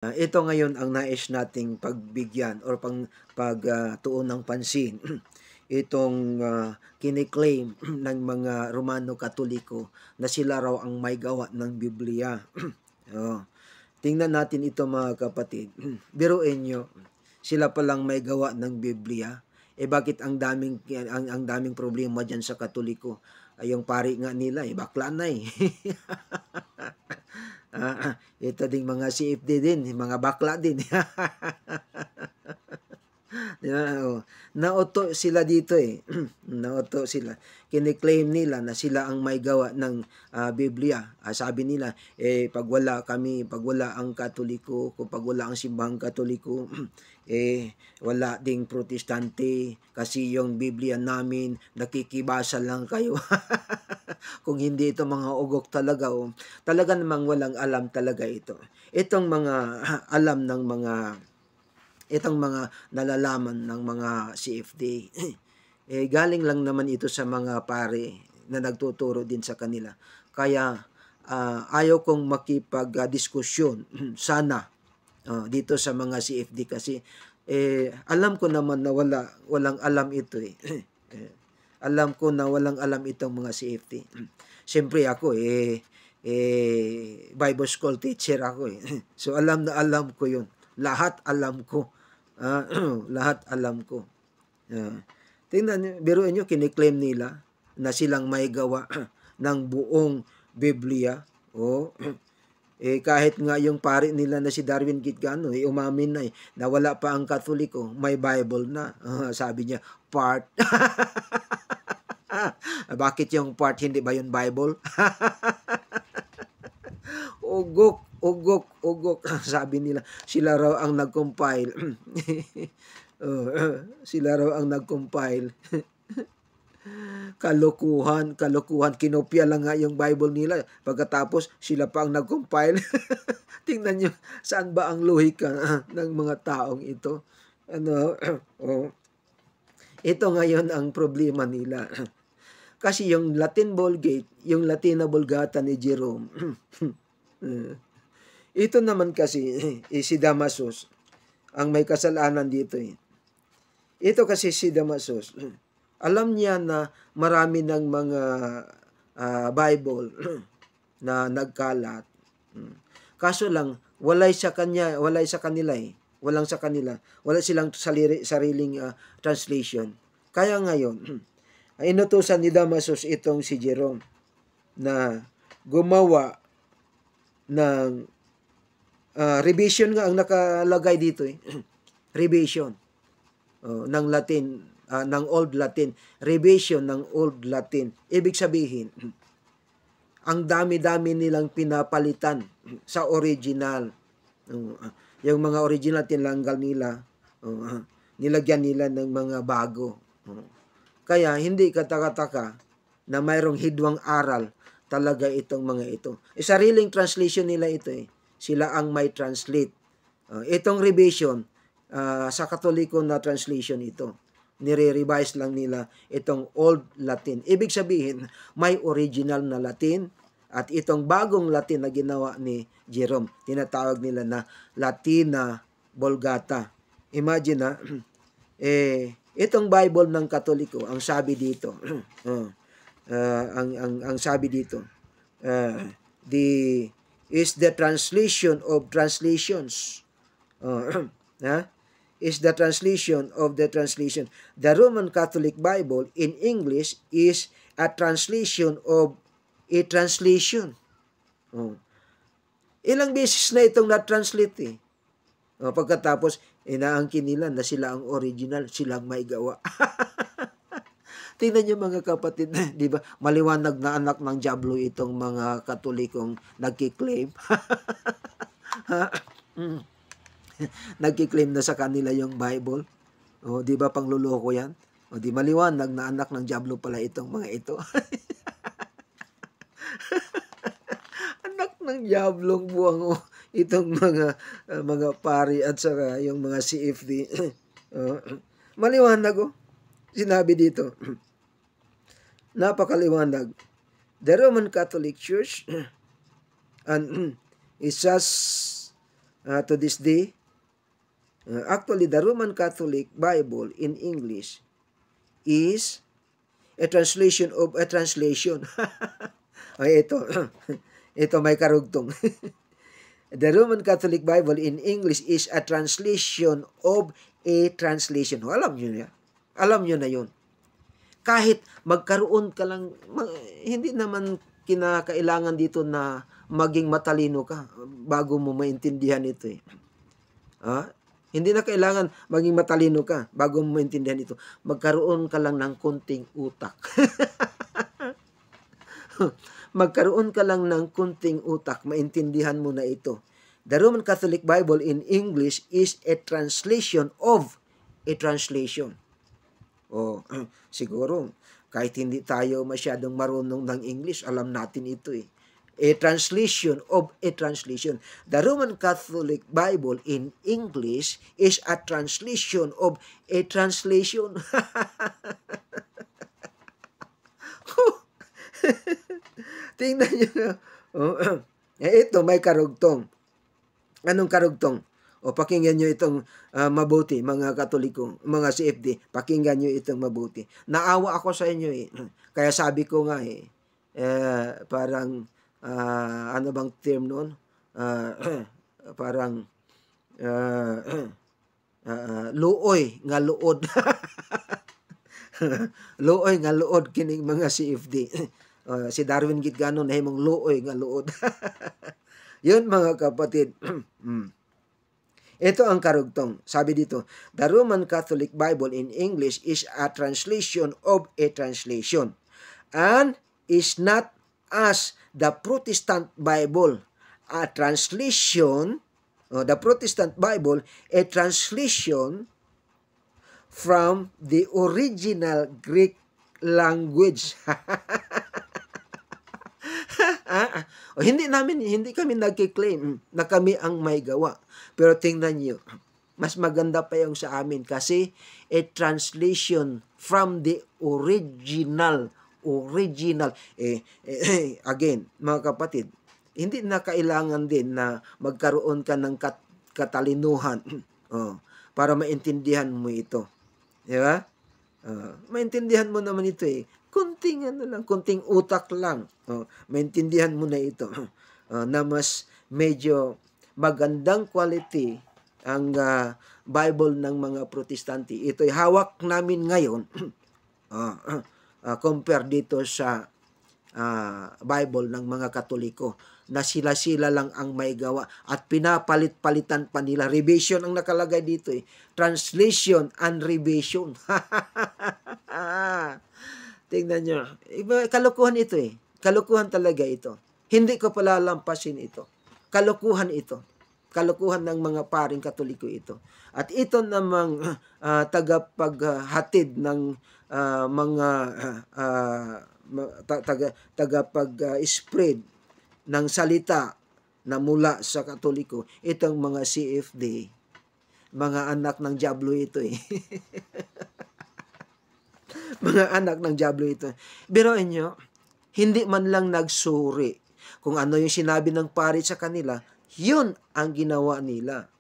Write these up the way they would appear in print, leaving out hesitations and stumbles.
Ito ngayon ang nais nating pagbigyan or pagtuon ng pansin. Itong kiniklaim ng mga Romano Katoliko na sila raw ang may gawa ng Biblia. Oh, tingnan natin ito mga kapatid. Biruin nyo, sila palang may gawa ng Biblia. Bakit ang daming problema diyan sa Katoliko? Yung pari nga nila bakla na eh. Ito ding mga CFD din, mga bakla din. Di ba? Oh. Nauto sila dito eh. Nauto sila. Kiniklaim nila na sila ang may gawa ng Biblia. Sabi nila, pag wala ang Katoliko, pag wala ang simbahang Katoliko, wala ding Protestante kasi yung Biblia namin nakikibasa lang kayo. Kung hindi ito mga ugok talaga, talaga namang walang alam talaga ito. Itong mga alam ng itong mga nalalaman ng mga CFD, galing lang naman ito sa mga pare na nagtuturo din sa kanila. Kaya ayaw kong makipag-diskusyon sana dito sa mga CFD kasi alam ko naman na walang alam ito eh. Alam ko na walang alam itong mga CFD. Siyempre ako Bible school teacher ako eh. So alam na alam ko yun. Lahat alam ko. Lahat alam ko. Tingnan nyo, biruin nyo, kiniklaim nila na silang may gawa ng buong Biblia. Kahit nga yung pari nila na si Darwin Gitgano, umamin na na wala pa ang Katoliko, may Bible na. Sabi niya, part. Bakit yung part, hindi ba yung Bible? Ugok. Sabi nila, sila raw ang nag-compile. Sila raw ang nag-compile. Kalokohan. Kinopya lang nga yung Bible nila. Pagkatapos, sila pa ang nag-compile. Tingnan nyo, saan ba ang lohika ng mga taong ito? Ito ngayon ang problema nila. Kasi yung Latin Vulgate, yung Latina Vulgata ni Jerome, ito naman kasi, si Damasus, ang may kasalanan dito eh. Ito kasi si Damasus, alam niya na marami ng mga Bible na nagkalat. Kaso lang, walay sa kanila eh. Walang sa kanila. Wala silang sariling translation. Kaya ngayon, inutusan ni Damasus itong si Jerome na gumawa ng revision nga ang nakalagay dito eh. Revision ng Latin, ng Old Latin. Revision ng Old Latin. Ibig sabihin, ang dami-dami nilang pinapalitan sa original. Yung mga original tinanggal nila, nilagyan nila ng mga bago. Kaya hindi kataka-taka na mayroong hidwang aral talaga itong mga ito. Sariling translation nila ito eh. Sila ang may translate. Itong revision, sa Katoliko na translation ito. Nire-revise lang nila itong Old Latin. Ibig sabihin, may original na Latin at itong bagong Latin na ginawa ni Jerome. Tinatawag nila na Latina Vulgata. Imagine na, itong Bible ng Katoliko, ang sabi dito, ang sabi dito, is the translation of translations. Is the translation of the translation. The Roman Catholic Bible in English is a translation of a translation. Ilang beses na itong na-translate eh. Pagkatapos, inaangkin nila na sila ang original, silang may gawa. Tingnan niyo mga kapatid, di ba? Maliwanag na anak ng diablo itong mga Katolikong nagki-claim. Nagki-claim na sa kanila yung Bible. Di ba pangluloko yan? Di maliwanag na anak ng diablo pala itong mga ito. Anak ng diablong buwang itong mga pari at saka yung mga CFD. Maliwanag sinabi dito. Napakaliwanag. The Roman Catholic Church and is just to this day. Actually, the Roman Catholic Bible in English is a translation of a translation. Ay, ito. Ito may karugtong. The Roman Catholic Bible in English is a translation of a translation. Alam nyo na. Alam nyo na yun. Kahit magkaroon ka lang, hindi naman kinakailangan dito na maging matalino ka bago mo maintindihan ito. Hindi na kailangan maging matalino ka bago mo maintindihan ito. Magkaroon ka lang ng konting utak. Magkaroon ka lang ng konting utak, maintindihan mo na ito. The Roman Catholic Bible in English is a translation of a translation. Siguro, kahit hindi tayo masyadong marunong ng English, alam natin ito eh. A translation of a translation. The Roman Catholic Bible in English is a translation of a translation. Tingnan nyo. Ito, may karugtong. Anong karugtong? Pakinggan nyo itong mabuti, mga Katoliko, mga CFD. Pakinggan nyo itong mabuti. Naawa ako sa inyo eh. Kaya sabi ko nga parang, ano bang term noon? Parang, luoy nga luod. Luoy nga luod kining mga CFD. Si Darwin gid ganon nahimong luoy nga luod. Yun mga kapatid. Ito ang karugtong. Sabi dito, the Roman Catholic Bible in English is a translation of a translation and is not as the Protestant Bible, a translation, the Protestant Bible, a translation from the original Greek language. Hindi kami nagki-claim na kami ang may gawa. Pero tingnan niyo, mas maganda pa yung sa amin kasi a translation from the original. Again, mga kapatid, hindi na kailangan din na magkaroon ka ng katalinuhan para maintindihan mo ito. Di ba? Maintindihan mo naman ito eh. Kunting utak lang. Maintindihan mo na ito. Na mas medyo magandang quality ang Bible ng mga Protestante. Ito'y hawak namin ngayon compare dito sa Bible ng mga Katoliko na sila-sila lang ang may gawa at pinapalit-palitan pa nila. Revision ang nakalagay dito eh. Translation and revision. Tingnan nyo. Kalukuhan ito eh. Kalukuhan talaga ito. Hindi ko palalampasin ito. Kalukuhan ito. Kalukuhan ng mga paring Katoliko ito. At ito namang tagapaghatid ng mga tagapag-spread ng salita na mula sa Katoliko. Itong mga CFD. Mga anak ng Diablo ito eh. Mga anak ng Diablo ito. Biruin nyo, hindi man lang nagsuri kung ano yung sinabi ng pari sa kanila, yun ang ginawa nila.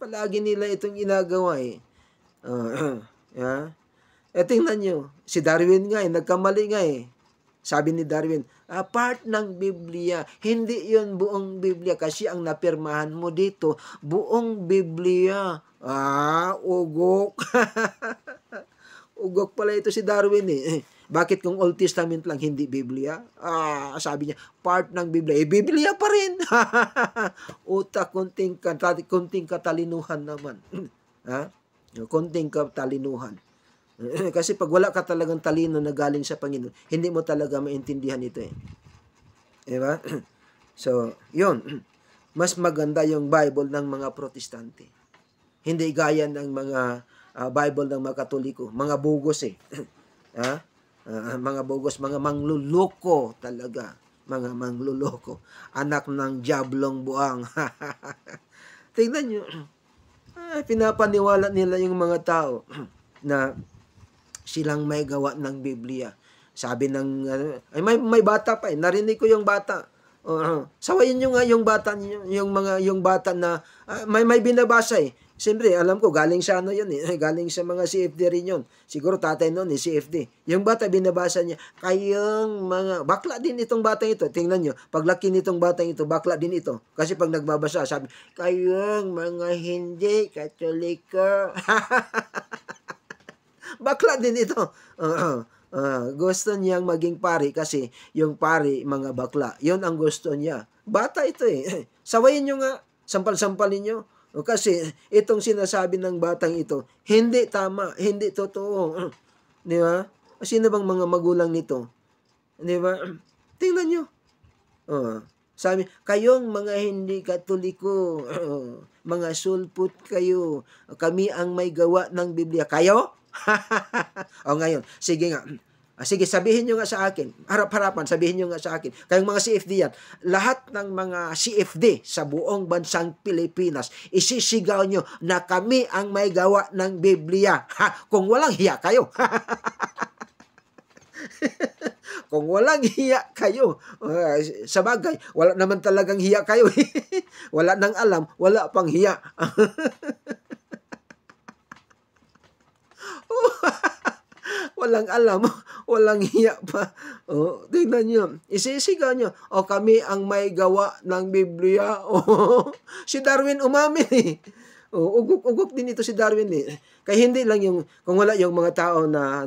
Palagi nila itong ginagawa eh. Tingnan nyo, si Darwin nga nagkamali nga eh. Sabi ni Darwin, part ng Biblia, hindi yun buong Biblia kasi ang napirmahan mo dito, buong Biblia. Ugok. Ugok pala ito si Darwin eh. Bakit kung Old Testament lang, hindi Biblia? Sabi niya, part ng Biblia. Biblia pa rin. Utak, konting katalinuhan naman. Konting katalinuhan. Kasi pag wala ka talagang talino na galing sa Panginoon, hindi mo talaga maintindihan ito eh. Diba? So, yun. Mas maganda yung Bible ng mga Protestante. Hindi gaya ng mga Bible ng mga Katoliko. Mga bugos eh. Mga bugos, mga mangluloko talaga. Mga mangluloko. Anak ng Diablong buang. Tingnan nyo. Pinapaniwala nila yung mga tao na silang may gawa ng Biblia. Sabi ng, may bata pa eh. Narinig ko yung bata. Sawayin nyo nga yung bata niyo, yung bata na may binabasa eh. Siyempre, alam ko, galing sa ano yun eh. Galing sa mga CFD rin yun. Siguro tatay noon eh, CFD. Yung bata, binabasa niya, kayong mga, bakla din itong batang ito. Tingnan nyo, paglaki nitong batang ito, bakla din ito. Kasi pag nagbabasa, sabi, kayong mga hindi Katoliko. Bakla din ito. Gusto niyang maging pari kasi yung pari, mga bakla. Yun ang gusto niya. Bata ito eh. Sawayin nyo nga. Sampal-sampalin nyo. Kasi itong sinasabi ng batang ito, hindi tama, hindi totoo. Di ba? Sino bang mga magulang nito? Di ba? Tingnan nyo. Sabi, kayong mga hindi Katoliko, mga sulput kayo, kami ang may gawa ng Biblia. Kayo? Ngayon, sige nga. Sige, sabihin nyo nga sa akin. Harap-harapan, sabihin nyo nga sa akin. Kayong mga CFD yan. Lahat ng mga CFD sa buong bansang Pilipinas, isisigaw nyo na kami ang may gawa ng Biblia. Kung walang hiya kayo. Kung walang hiya kayo, sa bagay, wala naman talagang hiya kayo. Wala nang alam, wala pang hiya. Walang alam, walang hiya pa. Tingnan nyo, isisigaw nyo, kami ang may gawa ng Biblia. Si Darwin umamin eh. Ugok din ito si Darwin eh. Kaya hindi lang yung, kung wala yung mga tao na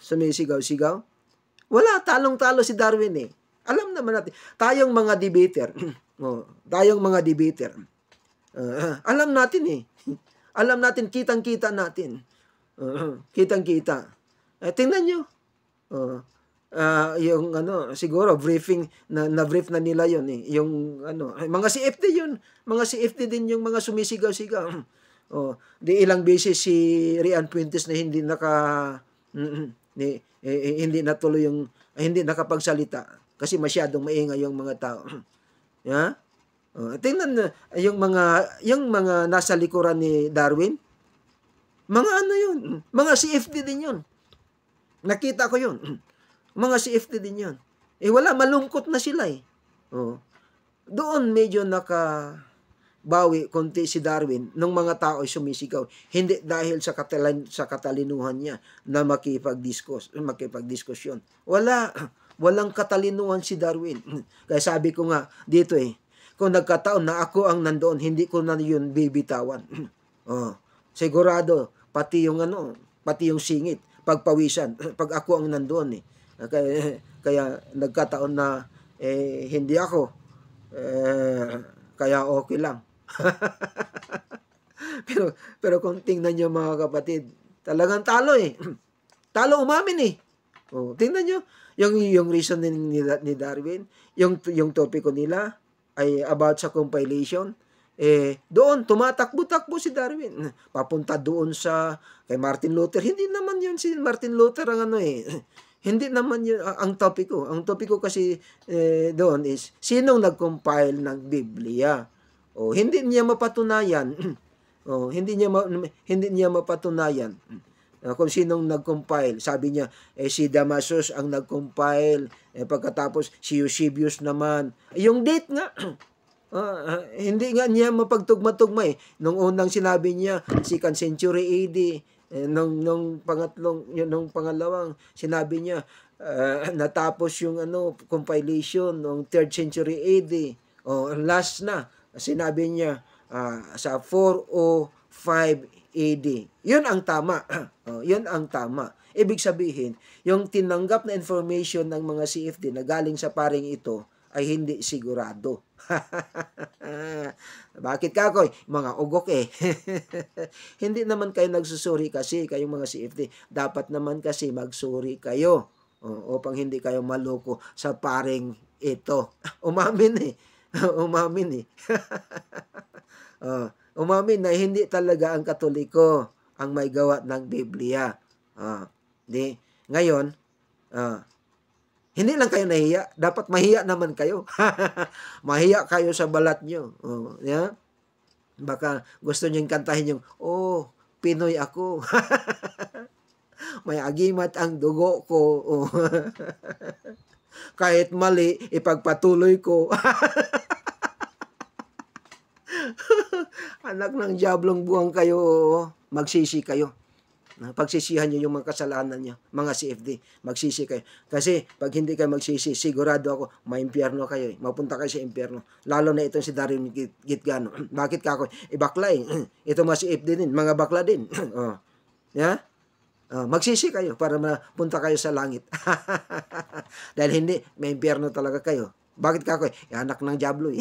sumisigaw-sigaw, wala, talong-talo si Darwin eh. Alam naman natin, tayong mga debater, alam natin eh. Alam natin, kitang-kita natin. Kitang-kita. Tingnan nyo. Yung siguro briefing na-brief na nila yon eh. Yung mga CFD yun. Mga CFD din yung mga sumisigaw-sigaw. Di ilang beses si Rian Puentes na hindi hindi natuloy yung hindi nakapagsalita kasi masyadong maingay yung mga tao. Yeah? Tingnan yung mga nasa likuran ni Darwin. Mga yun. Mga CFD din yun. Nakita ko yun. Mga CFD din yun. Wala, malungkot na sila eh. Doon medyo nakabawi konti si Darwin nung mga tao ay sumisigaw. Hindi dahil sa katalinuhan niya na makipagdiskusyon. Walang katalinuhan si Darwin. Kaya sabi ko nga dito eh, kung nagkataon na ako ang nandoon, hindi ko na yun bibitawan. Sigurado, pati yung singit, pagpawisan, pag ako ang nandoon eh. Kaya nagkataon na hindi ako, kaya okay lang. pero kung tingnan nyo mga kapatid, talagang talo eh. Talo umamin eh. Tingnan nyo, yung reason ni Darwin, yung topiko nila ay about sa compilation. Doon tumatakbo-takbo si Darwin papunta doon kay Martin Luther. Hindi naman yun si Martin Luther ang hindi naman yun ang topiko. Ang topiko kasi doon is sinong nag-compile ng Biblia. Hindi niya mapatunayan. Hindi niya mapatunayan kung sinong nag-compile. Sabi niya si Damasus ang nag-compile, pagkatapos si Eusebius naman. Yung date nga hindi nga niya mapagtugma-tugma eh. Nung unang sinabi niya, 2nd century AD, nung pangalawang sinabi niya, natapos yung compilation nung 3rd century AD. Last na, sinabi niya, sa 405 AD. Yun ang tama. Yun ang tama. Ibig sabihin, yung tinanggap na information ng mga CFD na galing sa paring ito, ay hindi sigurado. Bakit kakoy? Mga ugok eh. Hindi naman kayo nagsusuri kasi kayong mga CFD. Dapat naman kasi magsuri kayo upang hindi kayo maloko sa paring ito. Umamin eh. Umamin eh. Umamin na hindi talaga ang Katoliko ang may gawa ng Biblia. Ngayon, hindi lang kayo nahiya, dapat mahiya naman kayo. Mahiya kayo sa balat nyo. Yeah? Baka gusto nyo kantahin yung, Pinoy ako. May agimat ang dugo ko. Kahit mali, ipagpatuloy ko. Anak ng diablong buwang kayo, magsisi kayo. Pagsisihan nyo yung mga kasalanan nyo, mga CFD, magsisi kayo. Kasi pag hindi kayo magsisi, sigurado ako, maimpyerno kayo. Mapunta kayo sa impyerno. Lalo na itong si Darin Gitgano. Bakit ka ako? Bakla Ito mga CFD din, mga bakla din. Oh. Yeah? Magsisi kayo para mapunta kayo sa langit. Dahil hindi, may impyerno talaga kayo. Bakit ka ako? Anak ng diablo